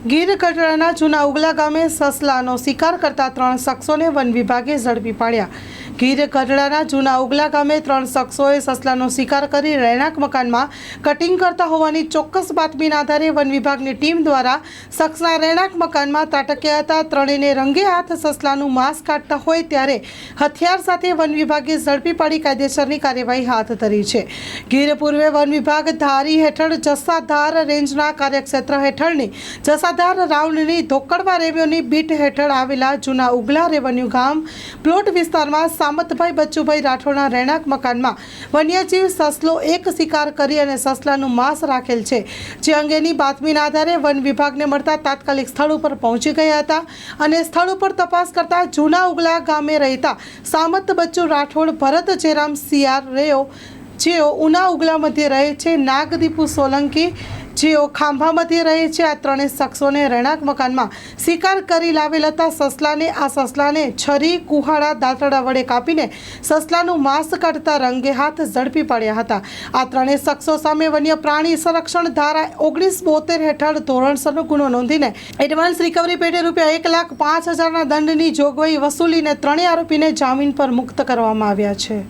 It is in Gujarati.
ગીર ગઢડાના જૂના ઉગલા ગામે સસલાનો શિકાર કરતા 3 શખ્સોને વન વિભાગે ઝડપી પાડ્યા। ગીર ગઢડાના જૂના ઉગલા ગામે 3 શખ્સોએ સસલાનો શિકાર કરી રહેણાંક મકાનમાં કટિંગ કરતા હોવાની ચોક્કસ બાતમીના આધારે વન વિભાગની ટીમ દ્વારા શખ્સના રહેણાંક મકાનમાં ત્રાટક્યા હતા। ત્રણેયને રંગે હાથ સસલાનું માંસ કાઢતા હોય ત્યારે હથિયાર સાથે વન વિભાગે ઝડપી પાડી કાયદેસરની કાર્યવાહી હાથ ધરી છે। ગીર પૂર્વે વન વિભાગ ધારી હેઠળ જસાધાર રેન્જના કાર્યક્ષેત્ર હેઠળની જસાધાર રાઉન્ડની ધોકડવા રેવન્યુની બીટ હેઠળ આવેલા જૂના ઉગલા રેવન્યુ ગામ પ્લોટ વિસ્તારમાં સામતભાઈ બચ્ચુભાઈ રાઠોડના રહેણાંક મકાનમાં વન્યજીવ સસલો એક શિકાર કરી અને સસલાનું માંસ રાખેલ છે, જે અંગેની બાતમીના આધારે વન વિભાગને મળતા તાત્કાલિક સ્થળ ઉપર પહોંચી ગયા હતા અને સ્થળ ઉપર તપાસ કરતા જૂના ઉગલા ગામે રહેતા સામત બચ્ચુ રાઠોડ ભરત જેરામ સિયાર રેયો જેઓ ઉના ઉગલા મધ્યે રહે છે, નાગદીપુ સોલંકી જેઓ ખાંભા મધ્યે રહે છે। આ ત્રણેય શખ્સોને રહેણાંક મકાનમાં શિકાર કરી લાવેલ હતા। સસલાને છરી કુહાડા દાંતરડા વડે કાપીને સસલાનું માંસ કાઢતા રંગે હાથ ઝડપી પાડ્યા હતા। આ ત્રણેય શખ્સો સામે વન્ય પ્રાણી સંરક્ષણ ધારા 1972 હેઠળ ધોરણસરનો ગુનો નોંધીને એડવાન્સ રિકવરી પેટે ₹1,05,000ના દંડની જોગવાઈ વસૂલીને ત્રણેય આરોપીને જામીન પર મુક્ત કરવામાં આવ્યા છે।